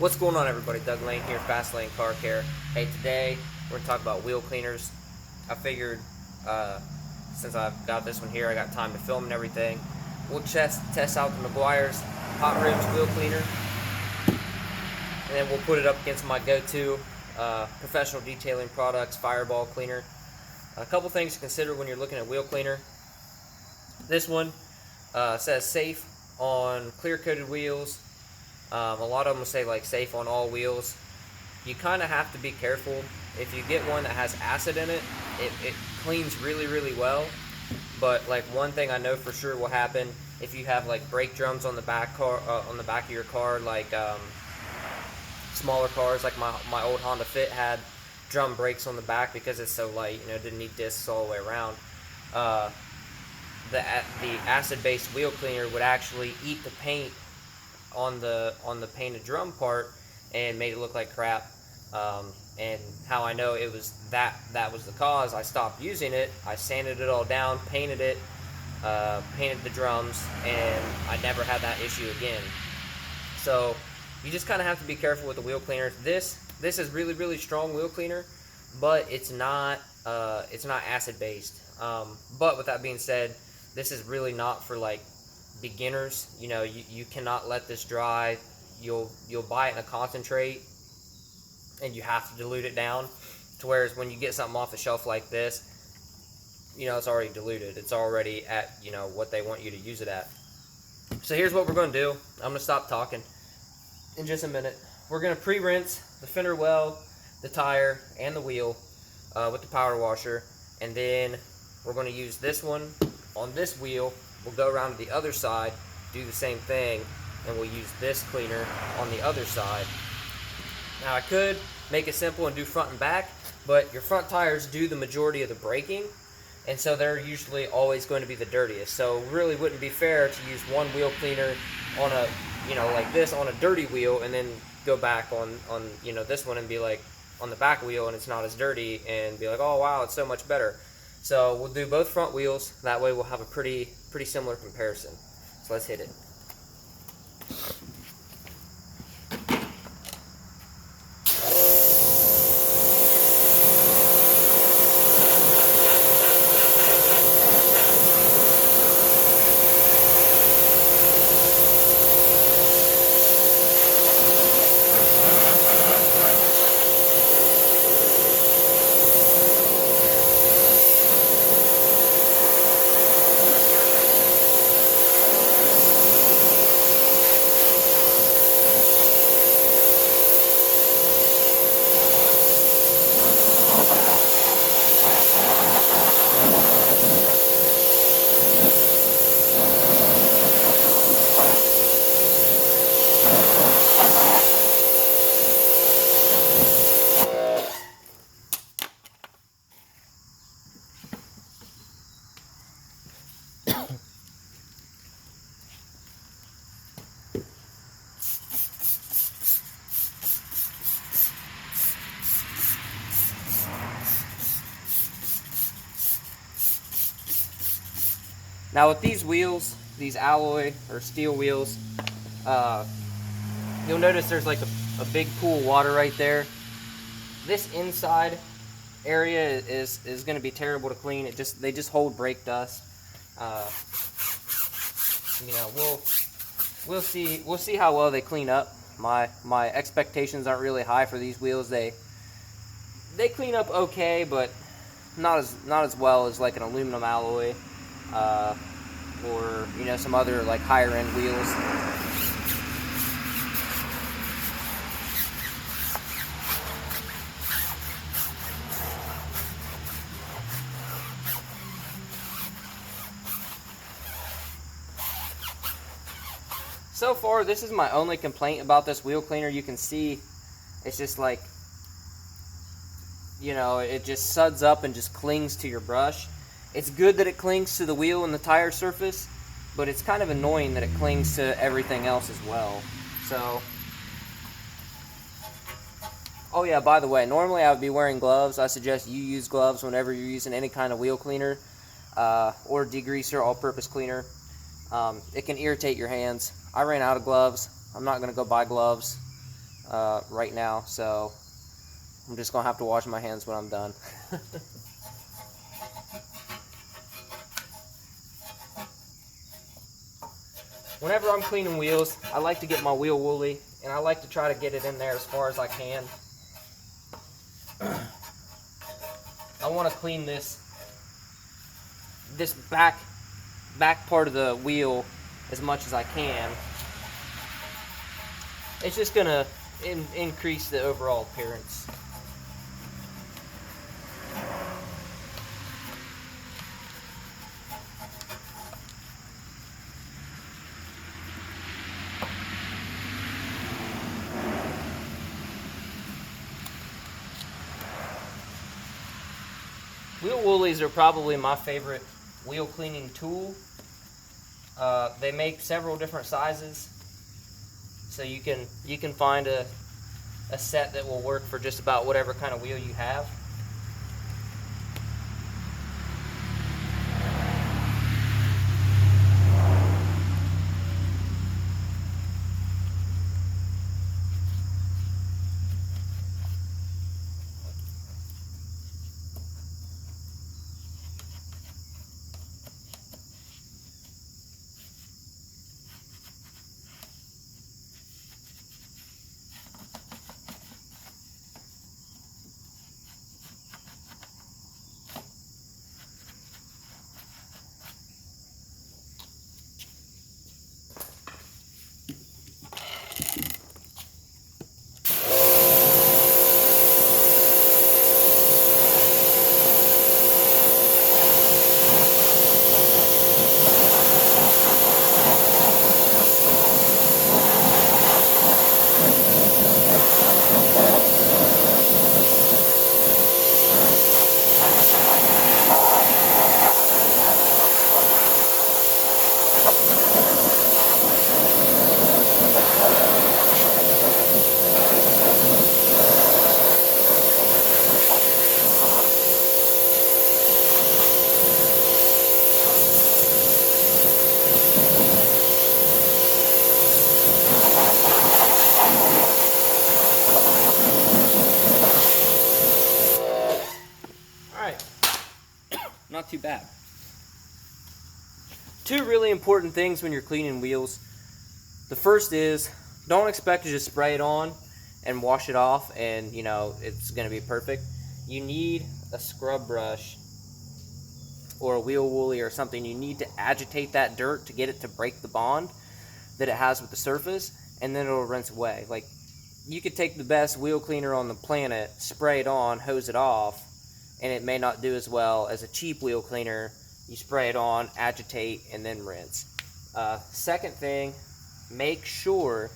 What's going on, everybody? Doug Lane here, Fast Lane Car Care. Hey, today we're going to talk about wheel cleaners. I figured since I've got this one here, I got time to film and everything. We'll test out the Meguiars Hot Ribs wheel cleaner, and then we'll put it up against my go-to professional detailing products, Fireball cleaner. A couple things to consider when you're looking at wheel cleaner. This one says safe on clear-coated wheels. A lot of them say like safe on all wheels. You kind of have to be careful. If you get one that has acid in it, it cleans really well. But like one thing I know for sure will happen if you have like brake drums on the back of your car, like smaller cars, like my old Honda Fit had drum brakes on the back because it's so light. It didn't need discs all the way around. The acid-based wheel cleaner would actually eat the paint on the painted drum part and made it look like crap. And how I know it was that was the cause, I stopped using it. I sanded it all down, painted it, painted the drums, and I never had that issue again. So you just kind of have to be careful with the wheel cleaner. This is really strong wheel cleaner, but it's not acid based. But with that being said, this is really not for like beginners. You cannot let this dry. You'll buy it in a concentrate, and you have to dilute it down to whereas when you get something off the shelf like this, it's already diluted. It's already at what they want you to use it at. So here's what we're going to do. I'm going to stop talking in just a minute. We're going to pre-rinse the fender well, the tire, and the wheel with the power washer, and then we're going to use this one on this wheel. We'll go around to the other side, do the same thing, and we'll use this cleaner on the other side. Now I could make it simple and do front and back, but your front tires do the majority of the braking, and so they're usually always going to be the dirtiest. So it really wouldn't be fair to use one wheel cleaner on a, like this on a dirty wheel, and then go back on this one and be like on the back wheel and it's not as dirty and be like, oh wow, it's so much better. So we'll do both front wheels. That way we'll have a pretty similar comparison. So let's hit it. Now with these wheels, these alloy or steel wheels, you'll notice there's like a big pool of water right there. This inside area is going to be terrible to clean. They just hold brake dust. We'll see how well they clean up. My expectations aren't really high for these wheels. They clean up okay, but not as well as like an aluminum alloy. Or some other like higher end wheels. So far, this is my only complaint about this wheel cleaner. You can see it's just like, it just suds up and just clings to your brush. It's good that it clings to the wheel and the tire surface, but it's kind of annoying that it clings to everything else as well. So, oh yeah, by the way, normally I would be wearing gloves. I suggest you use gloves whenever you're using any kind of wheel cleaner or degreaser, all-purpose cleaner. It can irritate your hands. I ran out of gloves. I'm not going to go buy gloves. right now, so I'm just gonna have to wash my hands when I'm done. Whenever I'm cleaning wheels, I like to get my wheel woolly, and I like to try to get it in there as far as I can. I want to clean this back part of the wheel as much as I can. It's just gonna increase the overall appearance. Wheel woolies are probably my favorite wheel cleaning tool. They make several different sizes, so you can find a set that will work for just about whatever kind of wheel you have. Not too bad. Two really important things when you're cleaning wheels. The first is, don't expect to just spray it on and wash it off and it's going to be perfect. You need a scrub brush or a wheel woolly or something. You need to agitate that dirt to get it to break the bond that it has with the surface, and then it'll rinse away. Like, you could take the best wheel cleaner on the planet, spray it on, hose it off, and it may not do as well as a cheap wheel cleaner. You spray it on, agitate, and then rinse. Second thing, make sure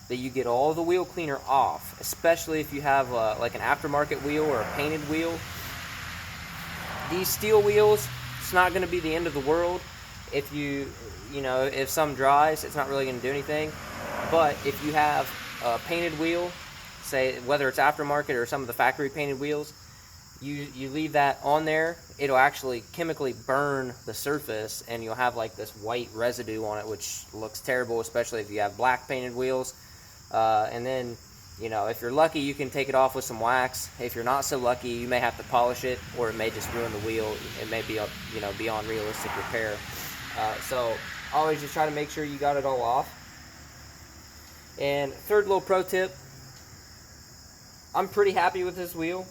that you get all the wheel cleaner off, especially if you have like an aftermarket wheel or a painted wheel. These steel wheels, it's not going to be the end of the world. If if some dries, it's not really going to do anything. But if you have a painted wheel, say whether it's aftermarket or some of the factory painted wheels, you leave that on there, it'll actually chemically burn the surface, and you'll have like this white residue on it, which looks terrible, especially if you have black painted wheels. And then, if you're lucky, you can take it off with some wax. If you're not so lucky, you may have to polish it, or it may just ruin the wheel. It may be, beyond realistic repair. So always just try to make sure you got it all off. And third little pro tip, I'm pretty happy with this wheel.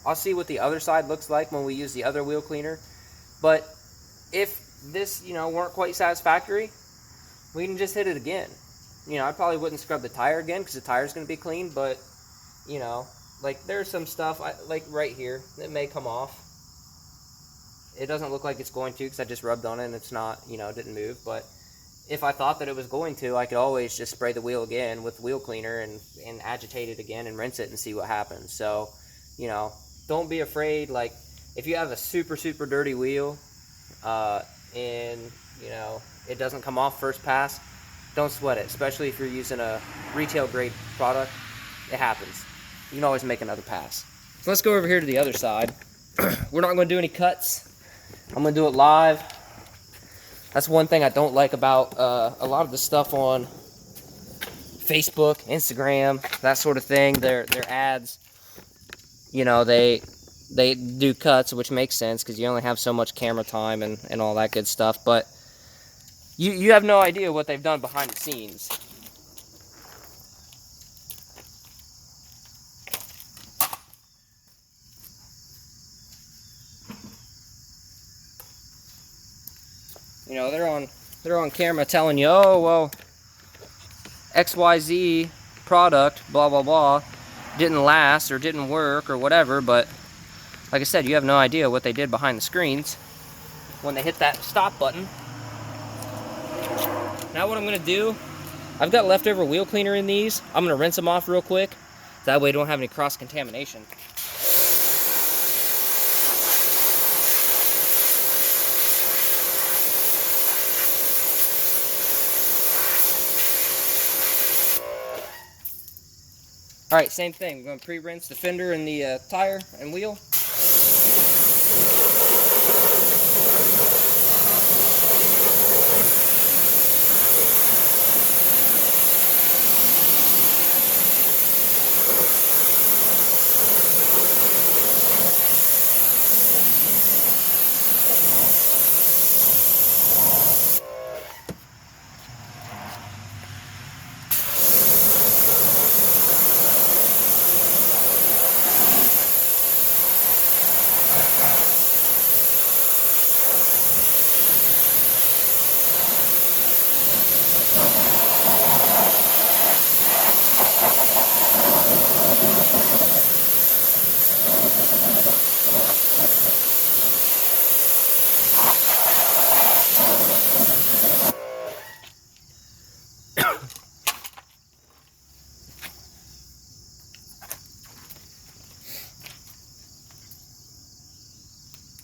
I'll see what the other side looks like when we use the other wheel cleaner. But if this, weren't quite satisfactory, we can just hit it again. I probably wouldn't scrub the tire again because the tire's going to be clean, but, like there's some stuff, like right here, that may come off. It doesn't look like it's going to because I just rubbed on it and it's not, it didn't move. But if I thought that it was going to, I could always just spray the wheel again with wheel cleaner and agitate it again and rinse it and see what happens. So, don't be afraid. Like, if you have a super, super dirty wheel and, it doesn't come off first pass, don't sweat it, especially if you're using a retail grade product. It happens. You can always make another pass. So let's go over here to the other side. We're not going to do any cuts. I'm going to do it live. That's one thing I don't like about a lot of the stuff on Facebook, Instagram, that sort of thing. Their ads, you know, they do cuts, which makes sense because you only have so much camera time and all that good stuff. But you have no idea what they've done behind the scenes. You know, they're on camera telling you, oh well, XYZ product, blah blah blah, didn't last or didn't work or whatever. But like I said, you have no idea what they did behind the screens when they hit that stop button. Now what I'm gonna do, I've got leftover wheel cleaner in these. I'm gonna rinse them off real quick. That way I don't have any cross contamination. Alright, same thing. We're going to pre-rinse the fender and the tire and wheel.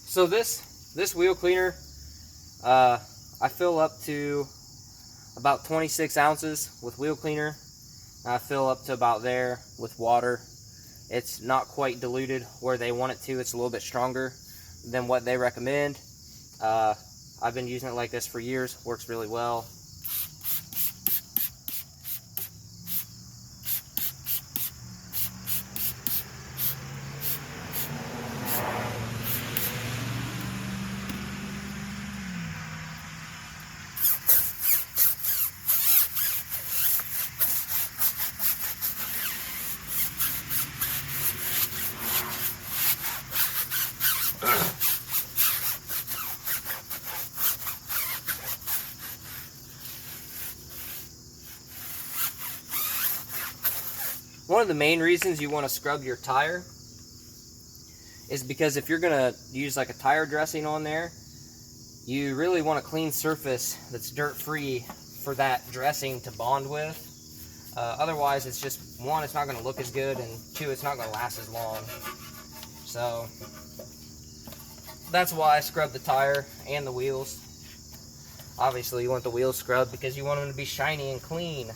So this wheel cleaner, I fill up to about 26 ounces with wheel cleaner. I fill up to about there with water. It's not quite diluted where they want it to. It's a little bit stronger than what they recommend. I've been using it like this for years. Works really well. One of the main reasons you want to scrub your tire is because if you're going to use like a tire dressing on there, you really want a clean surface that's dirt-free for that dressing to bond with. Otherwise, it's just, one, it's not going to look as good, and two, it's not going to last as long. So that's why I scrub the tire and the wheels. Obviously, you want the wheels scrubbed because you want them to be shiny and clean.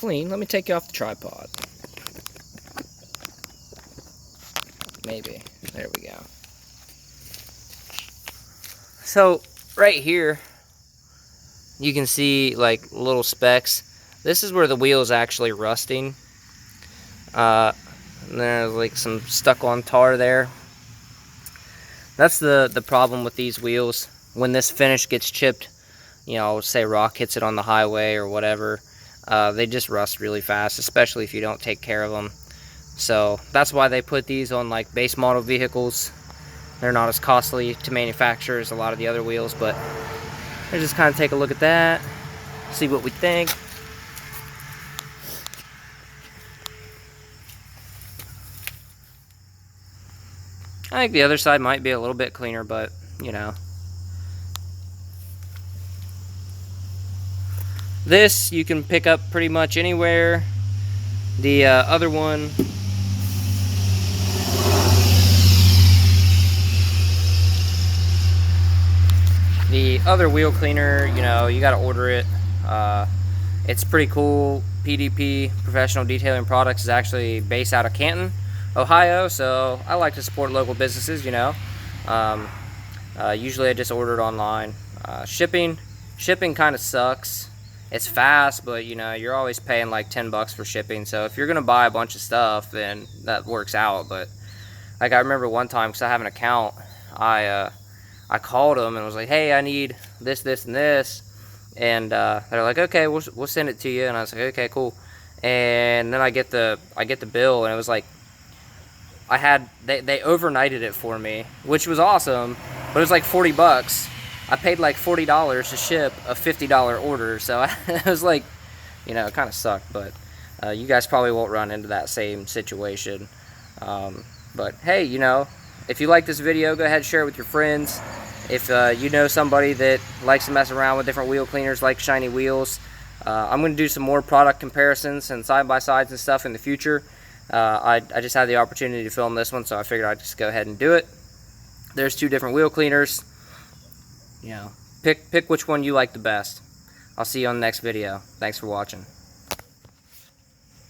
clean. Let me take you off the tripod. Maybe. There we go. So, right here, you can see like little specks. This is where the wheel is actually rusting. And there's like some stuck on tar there. That's the problem with these wheels. When this finish gets chipped, you know, say rock hits it on the highway or whatever, they just rust really fast, especially if you don't take care of them. So that's why they put these on like base model vehicles. They're not as costly to manufacture as a lot of the other wheels, but let's just kind of take a look at that, see what we think. I think the other side might be a little bit cleaner, but you know. This you can pick up pretty much anywhere. The other one, the other wheel cleaner, you know, you got to order it. It's pretty cool. PDP, Professional Detailing Products, is actually based out of Canton, Ohio, so I like to support local businesses, you know. Usually I just order it online. Shipping kind of sucks. It's fast, but you know, you're always paying like 10 bucks for shipping. So if you're gonna buy a bunch of stuff, then that works out. But like, I remember one time, because I have an account, I called them and was like, hey, I need this, this, and this. And they're like, okay, we'll send it to you. And I was like, okay, cool. And then I get the bill, and it was like, they overnighted it for me, which was awesome, but it was like 40 bucks. I paid like $40 to ship a $50 order, so it was like, you know, it kind of sucked, but you guys probably won't run into that same situation. But hey, you know, if you like this video, go ahead and share it with your friends. If you know somebody that likes to mess around with different wheel cleaners like shiny wheels, I'm going to do some more product comparisons and side-by-sides and stuff in the future. I just had the opportunity to film this one, so I figured I'd just go ahead and do it. There's 2 different wheel cleaners. You know, pick which one you like the best. I'll see you on the next video. Thanks for watching.